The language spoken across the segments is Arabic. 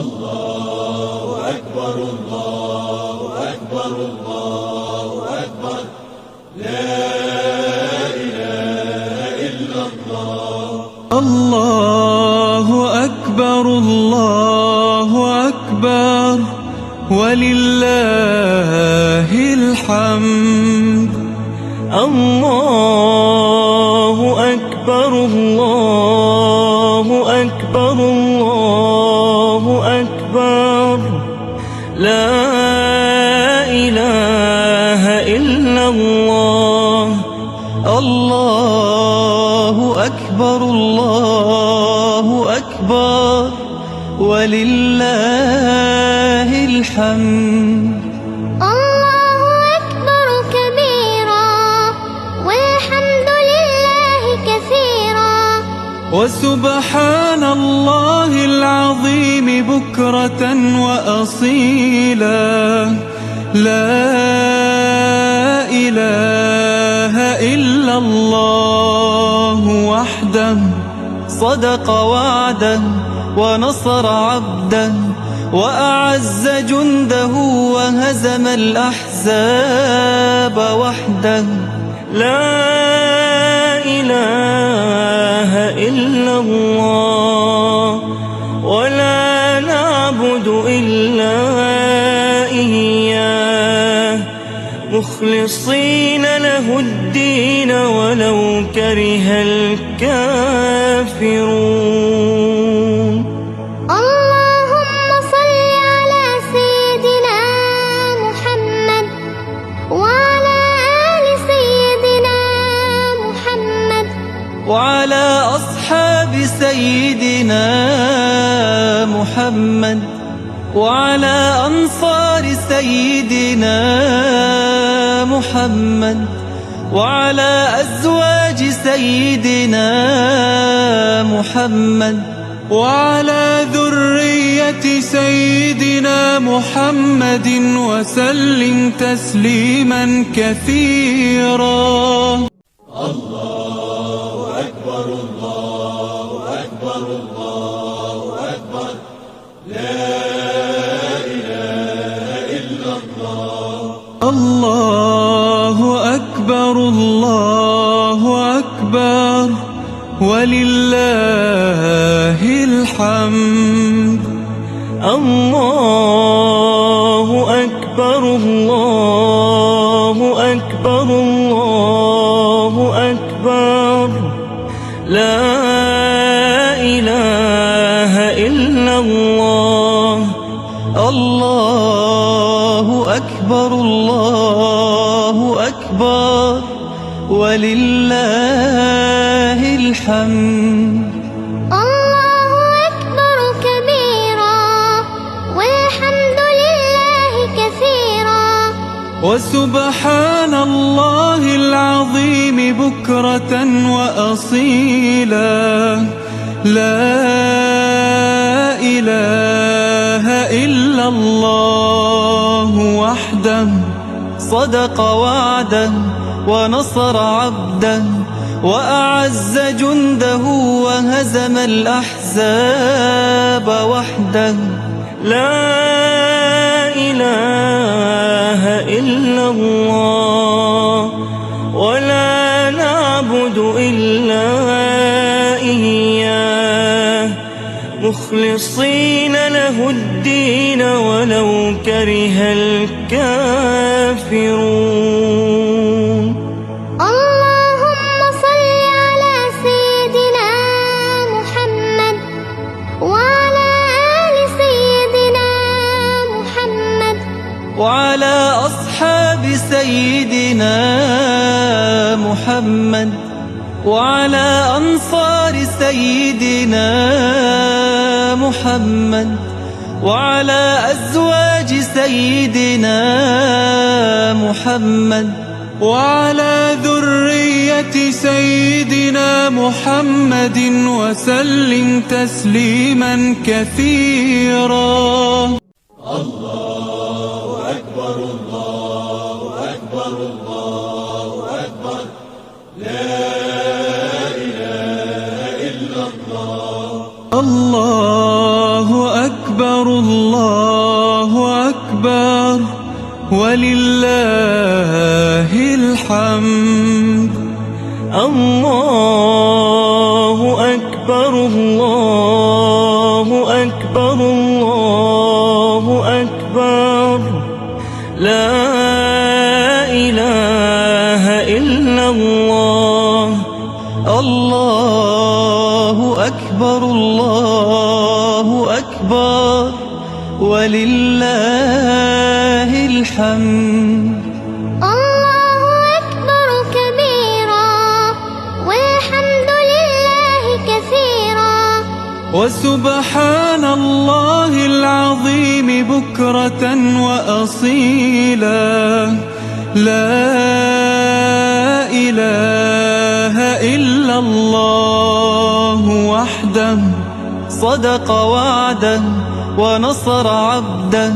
الله أكبر الله أكبر الله أكبر لا إله إلا الله. الله أكبر الله أكبر ولله الحمد. الله أكبر الله أكبر الله أكبر لا إله إلا الله. الله أكبر الله أكبر ولله الحمد. الله أكبر كبيرا والحمد لله كثيرا وسبحان الله العظيم بكرة وأصيلا. لا إله إلا الله وحده صدق وعده ونصر عبده وأعز جنده وهزم الأحزاب وحده. لا إله إلا الله ولا نعبد إلا إياه مخلصين له الدين ولو كره الكافرون. اللهم صل على سيدنا محمد وعلى آل سيدنا محمد وعلى أصحاب سيدنا محمد وعلى أنصار سيدنا محمد وعلى أزواج سيدنا محمد وعلى ذرية سيدنا محمد وسلم تسليما كثيرا. الله أكبر الله أكبر الله أكبر لا إله إلا الله. الله أكبر الله أكبر ولله الحمد. الله أكبر الله أكبر الله أكبر لا إله إلا الله. الله أكبر الله أكبر ولله الحمد. الله أكبر كبيرا والحمد لله كثيرا وسبحان الله العظيم بكرة وأصيلا. لا إله إلا الله وحده صدق وعده ونصر عبده وأعز جنده وهزم الأحزاب وحده. لا إله إلا الله ولا نعبد إلا إياه مخلصين له الدين ولو كره الكافرون. اللهم صل على سيدنا محمد وعلى آل سيدنا محمد وعلى أصحاب سيدنا محمد وعلى أنصار سيدنا محمد وعلى أزواج سيدنا محمد وعلى ذرية سيدنا محمد وسلم تسليما كثيرا. الله أكبر الله أكبر الله أكبر لا إله إلا الله. الله أكبر أكبر الله أكبر ولله الحمد. الله أكبر الله أكبر الله أكبر لا إله إلا الله. الله أكبر الله أكبر ولله الحمد. الله أكبر كبيرا والحمد لله كثيرا وسبحان الله العظيم بكرة وأصيلا. لا إله إلا الله وحده صدق وعده ونصر عبده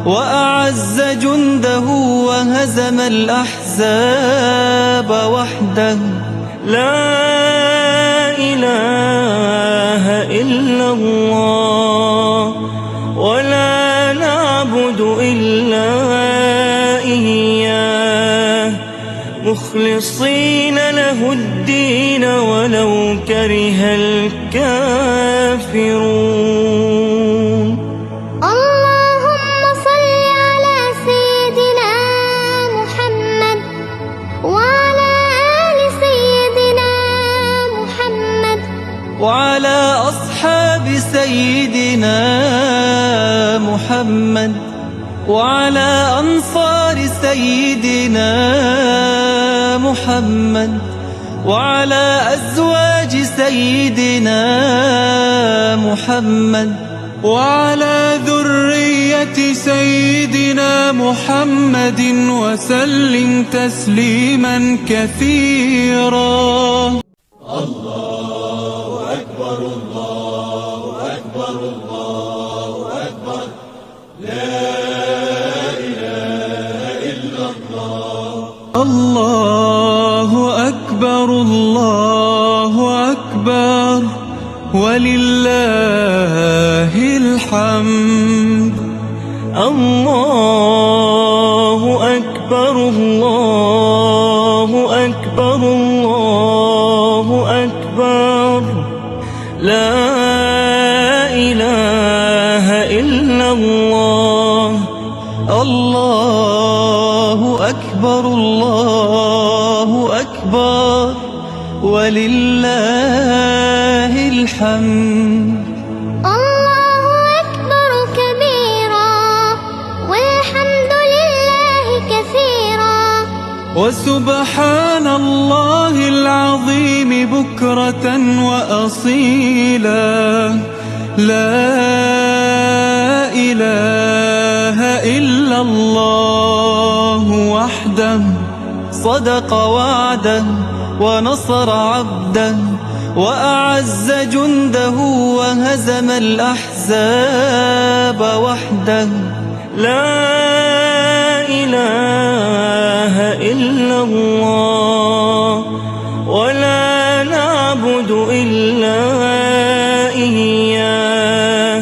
وأعز جنده وهزم الأحزاب وحده. لا إله إلا الله ولا نعبد إلا إياه مخلصين له الدين ولو كره الكافرون. اللهم صل على سيدنا محمد وعلى آل سيدنا محمد وعلى أصحاب سيدنا محمد وعلى أنصار سيدنا محمد وعلى أزواج سيدنا محمد وعلى ذرية سيدنا محمد وسلم تسليما كثيرا. الله أكبر الله أكبر الله أكبر لا إله إلا الله. الله أكبر الله أكبر ولله الحمد. الله أكبر الله أكبر الله أكبر لا إله إلا الله. الله أكبر الله أكبر ولله الحمد. الله أكبر كبيرا والحمد لله كثيرا وسبحان الله العظيم بكرة وأصيلا. لا إله إلا الله وحده صدق وعده ونصر عبده وأعز جنده وهزم الأحزاب وحده. لا إله إلا الله ولا نعبد إلا إياه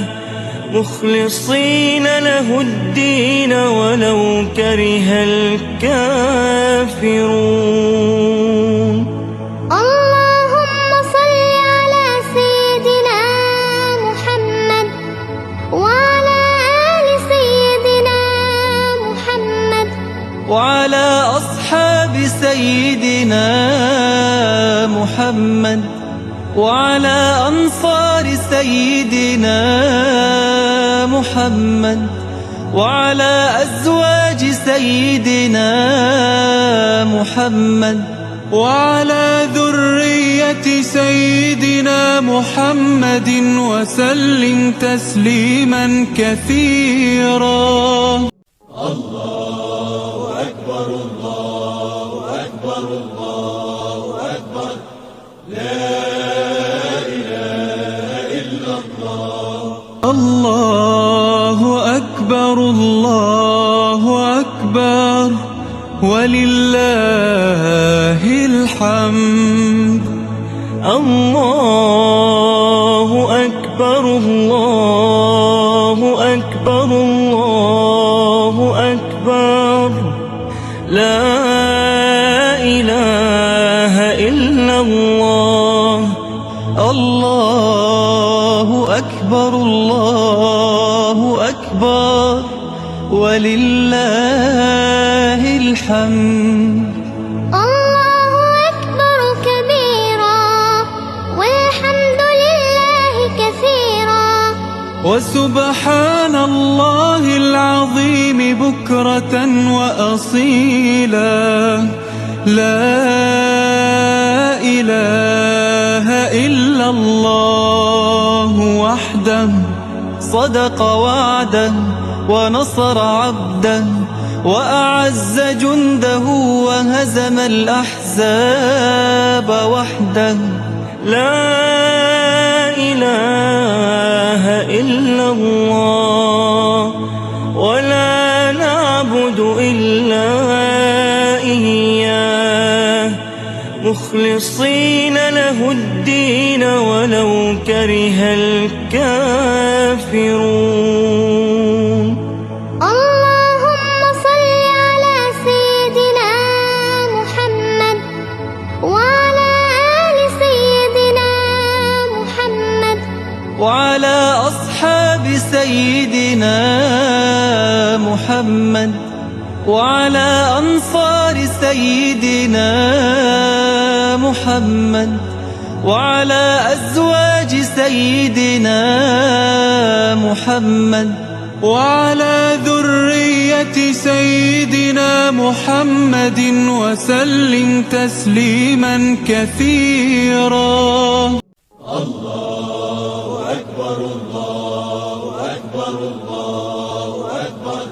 مخلصين له الدين ولو كره الكافرون. اللهم صل على سيدنا محمد وعلى آل سيدنا محمد وعلى أصحاب سيدنا محمد وعلى أنصار سيدنا محمد وعلى أزواج سيدنا محمد وعلى ذرية سيدنا محمد وسلم تسليما كثيرا. الله أكبر الله أكبر الله أكبر لا إله إلا الله. الله أكبر الله أكبر ولله الحمد. الله أكبر الله أكبر الله أكبر لا إله إلا الله الله أكبر الله أكبر ولله الحمد الله أكبر كبيرا والحمد لله كثيرا وسبحان الله العظيم بكرة وأصيلا لا إله إلا الله وحده صدق وعده ونصر عبده وأعز جنده وهزم الأحزاب وحده لا إله إلا الله ولا نعبد إلا إياه مخلصين له الدين ولو كره الكافرون. اللهم صل على سيدنا محمد وعلى آل سيدنا محمد وعلى أصحاب سيدنا محمد وعلى أنصار سيدنا محمد وعلى أزواج سيدنا محمد وعلى ذرية سيدنا محمد وسلم تسليما كثيرا. الله أكبر الله أكبر الله أكبر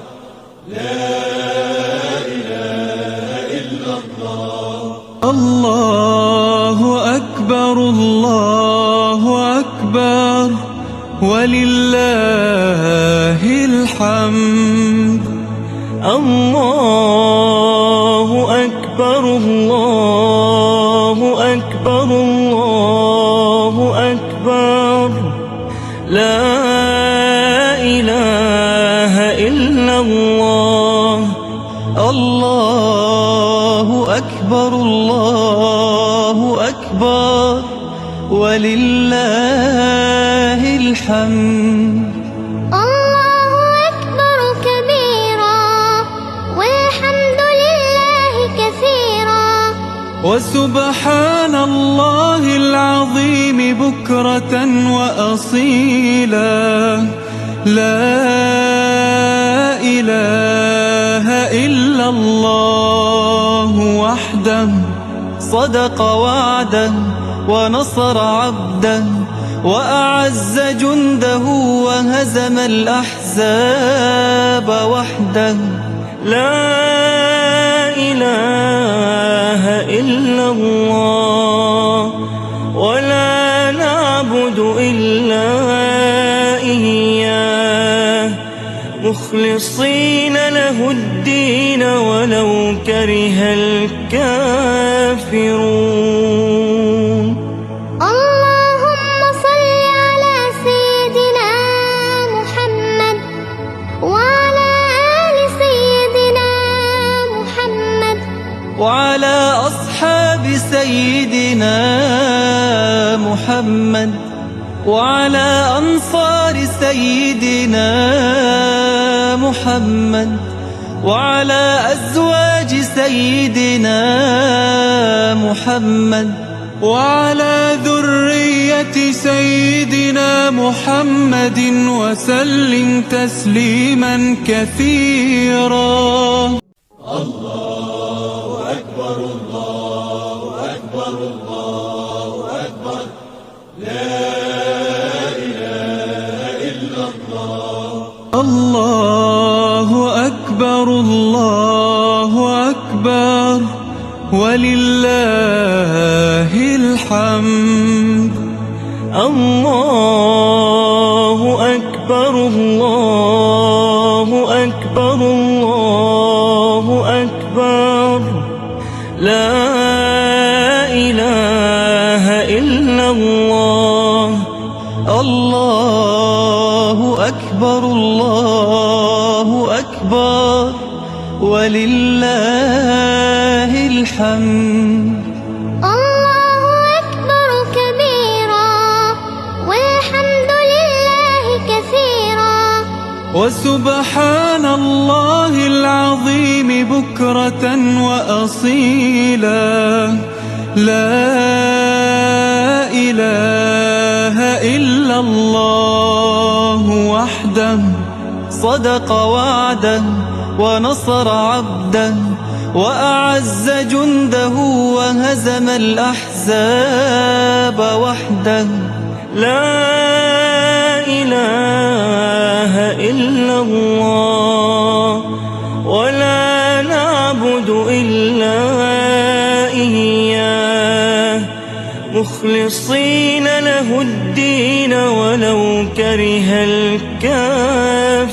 لا إله إلا الله. الله أكبر الله أكبر ولله الحمد. الله أكبر الله أكبر الله أكبر لا إله إلا الله. الله أكبر الله أكبر ولله الحمد. الله أكبر كبيرا والحمد لله كثيرا وسبحان الله العظيم بكرة وأصيلا لا إله إلا الله وحده صدق وعده ونصر عبده وأعز جنده وهزم الأحزاب وحده لا إله إلا الله ولا نعبد إلا إياه مخلصين له الدين ولو كره الكافرون. اللهم صل على سيدنا محمد وعلى آل سيدنا محمد وعلى أصحاب سيدنا محمد وعلى أنصار سيدنا محمد وعلى أزواج سيدنا محمد وعلى ذرية سيدنا محمد وسلم تسليما كثيرا. الله أكبر الله أكبر الله أكبر لا إله إلا الله. الله أكبر الله أكبر ولله الحمد. الله أكبر الله أكبر الله أكبر لا إله إلا الله. الله أكبر الله أكبر ولله الحمد. الله أكبر كبيرا والحمد لله كثيرا وسبحان الله العظيم بكرة وأصيلا. لا إله إلا الله وحده صدق وعده ونصر عبده وأعز جنده وهزم الأحزاب وحده. لا إله إلا الله ولا نعبد إلا إياه مخلصين له الدين ولو كره الكافرون.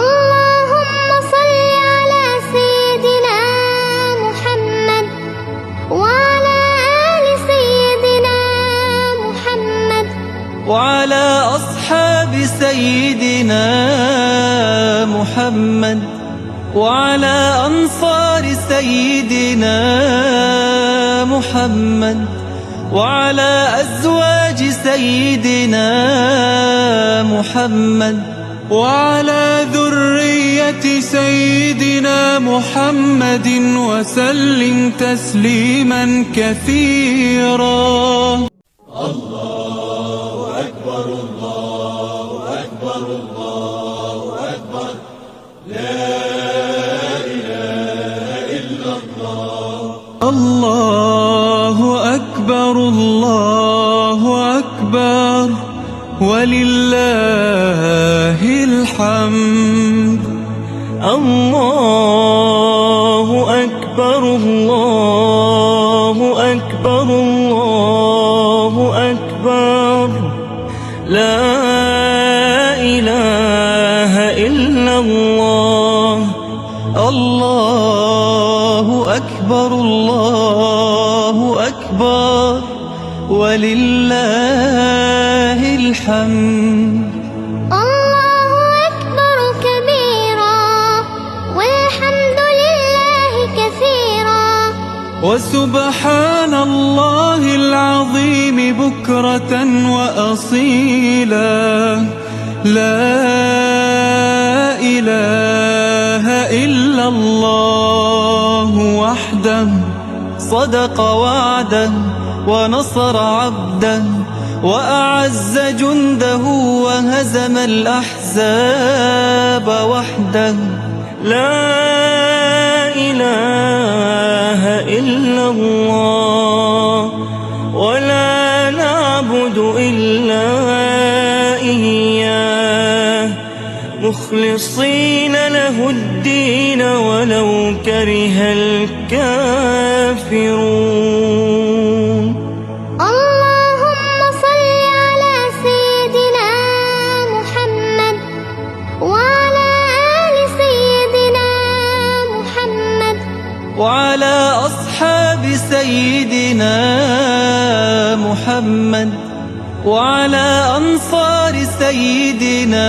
اللهم صل على سيدنا محمد وعلى آل سيدنا محمد وعلى أصحاب سيدنا محمد وعلى أنصار سيدنا محمد وعلى أزواج سيدنا محمد وعلى ذرية سيدنا محمد وسلم تسليما كثيرا. الله أكبر الله أكبر الله أكبر لا إله إلا الله. الله أكبر الله أكبر ولله الحمد. الله أكبر الله أكبر الله أكبر لا إله إلا الله. الله أكبر الله أكبر ولله الحمد. الله أكبر كبيرا والحمد لله كثيرا وسبحان الله العظيم بكرة وأصيلا. لا إله إلا الله وحده صدق وعده ونصر عبده وأعز جنده وهزم الأحزاب وحده. لا إله إلا الله ولا نعبد إلا إياه مخلصين له الدين ولو كره الكافرون. اللهم صل على سيدنا محمد وعلى آل سيدنا محمد وعلى أصحاب سيدنا محمد وعلى أنصار سيدنا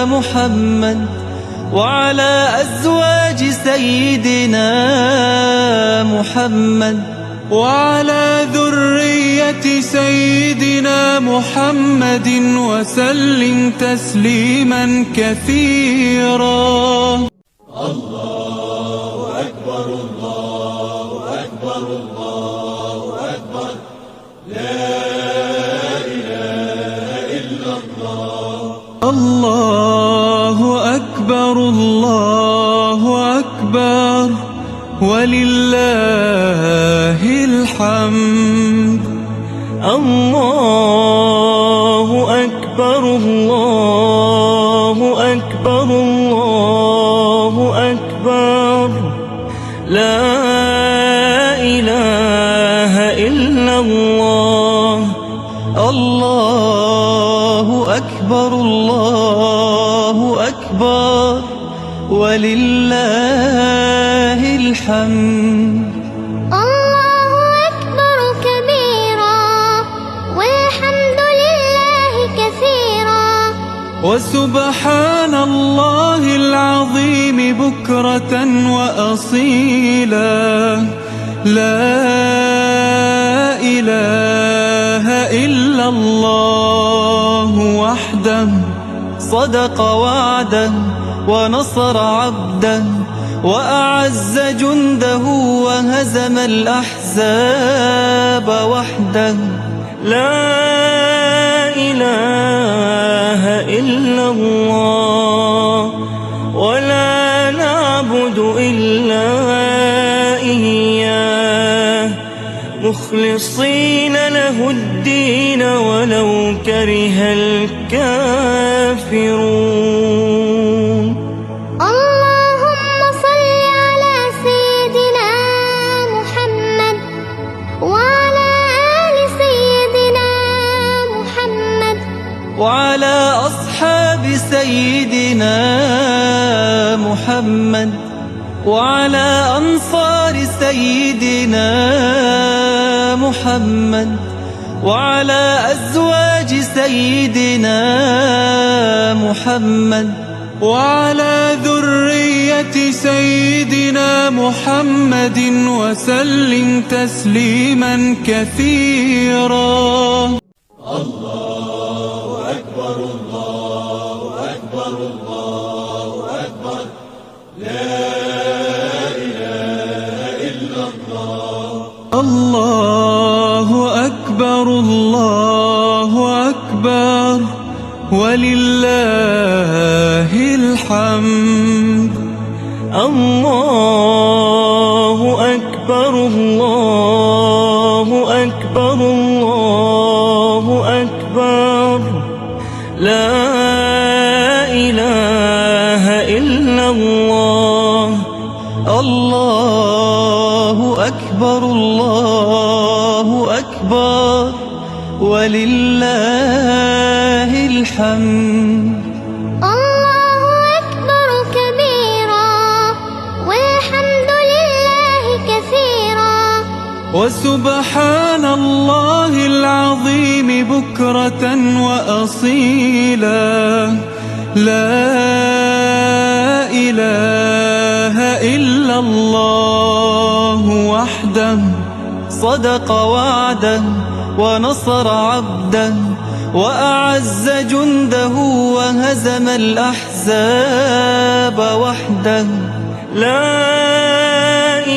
محمد وعلى أزواج سيدنا محمد وعلى ذرية سيدنا محمد وسلم تسليما كثيرا. الله أكبر الله أكبر الله أكبر لا إله إلا الله. الله أكبر الله أكبر ولله الحمد. الله أكبر الله أكبر الله أكبر لا إله إلا الله. الله أكبر الله أكبر ولله الحمد. الله أكبر كبيرا والحمد لله وسبحان الله العظيم بكرة وأصيلا. لا إله إلا الله وحده صدق وعده ونصر عبده وأعز جنده وهزم الأحزاب وحده. لا إله إلا الله ولا نعبد إلا إياه مخلصين له الدين ولو كره الكافرون. اللهم صل على سيدنا محمد وعلى آل سيدنا محمد وعلى أصحاب سيدنا محمد وعلى أنصار سيدنا محمد وعلى أزواج سيدنا محمد وعلى ذرية سيدنا محمد وسلم تسليما كثيرا. الله أكبر الله أكبر الله أكبر لا إله إلا الله. الله أكبر الله أكبر ولله الحمد. الله أكبر الله أكبر الله أكبر لا إله إلا الله. الله أكبر الله أكبر ولله الحمد. الله أكبر كبيرا والحمد لله كثيرا وسبحان الله العظيم بكرة وأصيلا. لا إله إلا الله وحده صدق وعده ونصر عبده وأعز جنده وهزم الأحزاب وحده. لا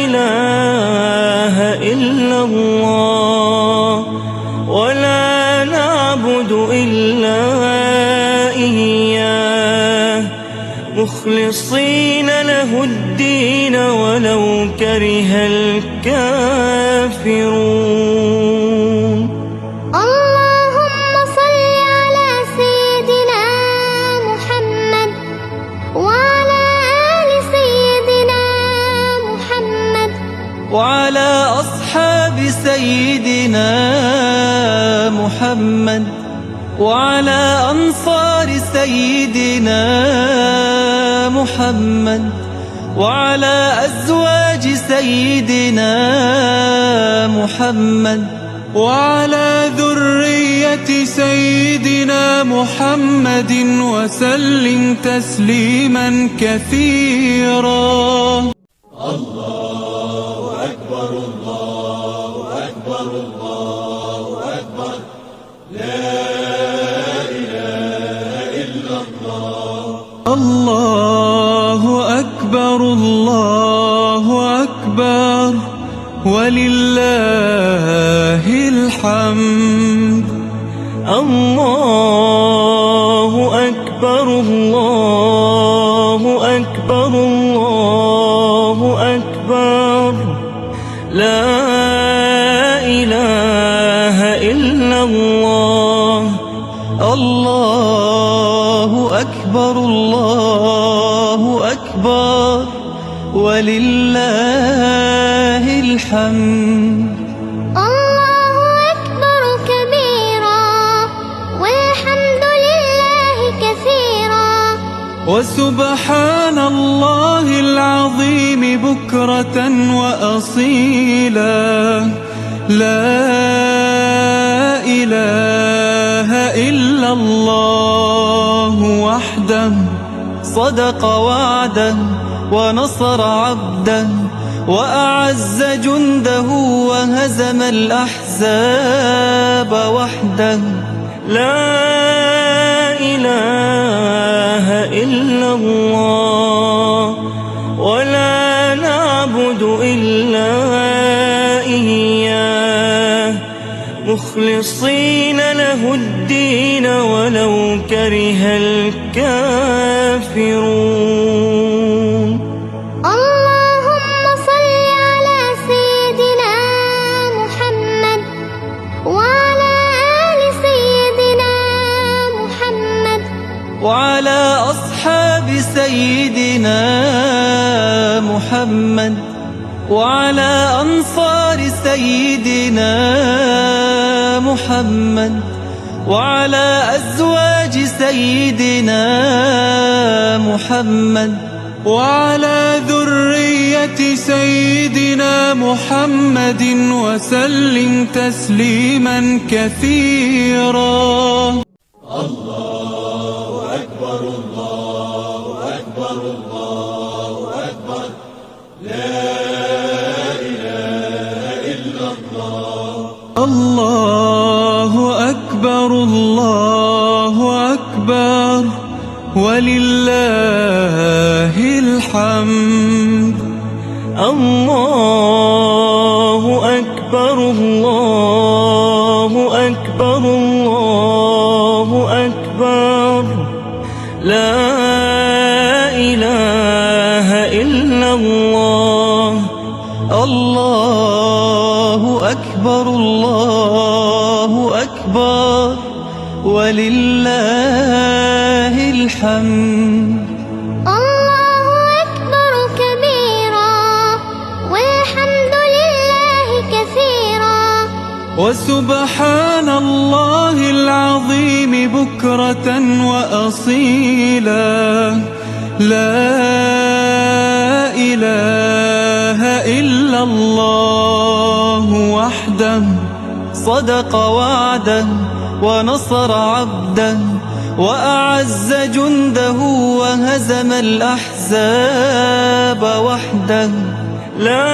إله إلا الله ولا نعبد إلا إياه مخلصين له الدين ولو كره الكافرون. اللهم صل على سيدنا محمد وعلى آل سيدنا محمد وعلى أصحاب سيدنا محمد وعلى أنصار سيدنا محمد وعلى أزواج سيدنا محمد وعلى ذرية سيدنا محمد وسلم تسليما كثيرا. الله أكبر الله أكبر الله أكبر لا إله إلا الله. الله أكبر الله أكبر ولله الحمد. الله أكبر الله أكبر الله أكبر لا إله إلا الله. الله أكبر الله أكبر ولله الحمد. الله أكبر كبيرا والحمد لله كثيرا وسبحان الله العظيم بكرة وأصيلا. لا إله إلا الله وحده صدق وعده ونصر عبده وأعز جنده وهزم الأحزاب وحده. لا إله إلا الله ولا نعبد إلا إياه مخلصين له الدين ولو كره الكافرون. اللهم صل على سيدنا محمد وعلى آل سيدنا محمد وعلى أصحاب سيدنا محمد وعلى أنصار سيدنا محمد وعلى أزواج سيدنا محمد وعلى ذرية سيدنا محمد وسلم تسليما كثيرا. الله أكبر الله أكبر الله أكبر لا إله إلا الله. الله أكبر الله أكبر ولله الحمد. الله أكبر الله أكبر الله أكبر لا إله إلا الله. الله أكبر الله أكبر ولله الحمد. الله أكبر كبيرا والحمد لله كثيرا وسبحان الله العظيم بكرة وأصيلا. لا إله إلا الله وحده صدق وعده ونصر عبده وأعز جنده وهزم الأحزاب وحده. لا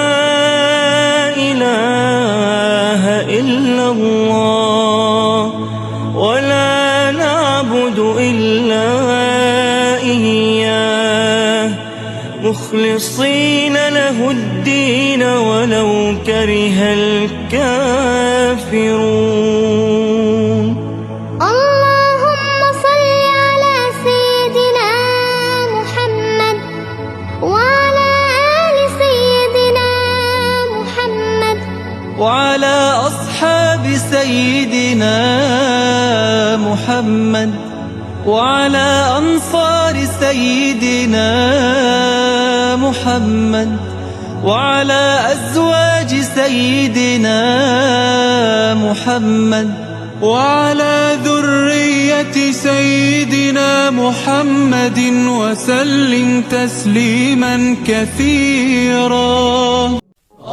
إله إلا الله ولا نعبد إلا إياه مخلصين له الدين ولو كره الكافرون. اللهم صل على سيدنا محمد وعلى آل سيدنا محمد وعلى أصحاب سيدنا محمد وعلى أنصار سيدنا محمد وعلى أزواج سيدنا محمد وعلى ذرية سيدنا محمد وسلم تسليما كثيرا.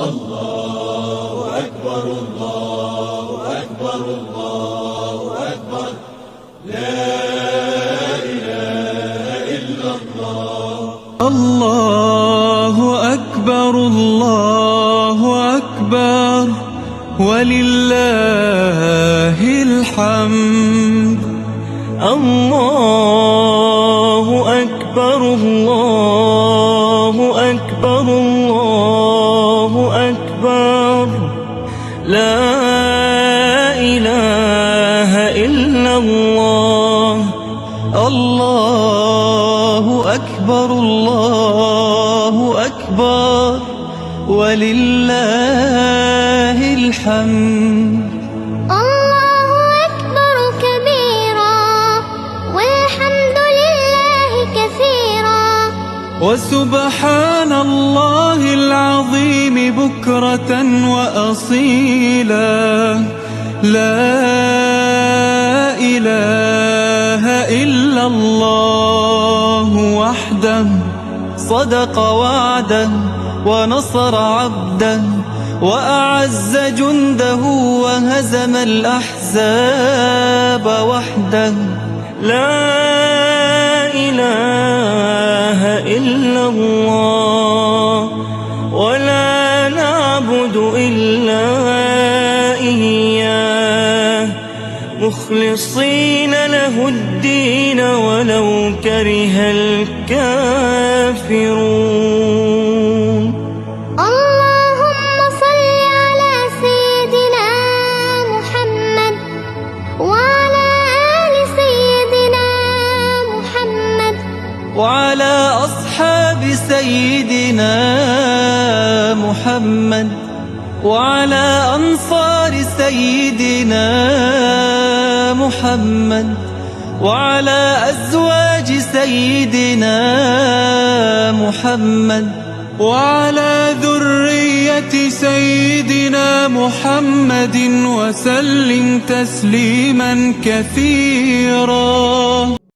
الله أكبر الله أكبر الله أكبر لا إله إلا الله. الله أكبر الله أكبر ولله الحمد. الله أكبر الله أكبر الله أكبر لا إله إلا الله. الله أكبر الله أكبر ولله الحمد. الله أكبر كبيرا والحمد لله كثيرا وسبحان الله العظيم بكرة وأصيلا. لا إله إلا الله وحده صدق وعده ونصر عبده وأعز جنده وهزم الأحزاب وحده. لا إله إلا الله ولا نعبد إلا إياه مخلصين له الدين ولو كره الكافرون. اللهم صل على سيدنا محمد وعلى آل سيدنا محمد وعلى أصحاب سيدنا محمد وعلى أنصار سيدنا محمد وعلى أزواج سيدنا محمد وعلى ذرية سيدنا محمد وسلم تسليما كثيرا.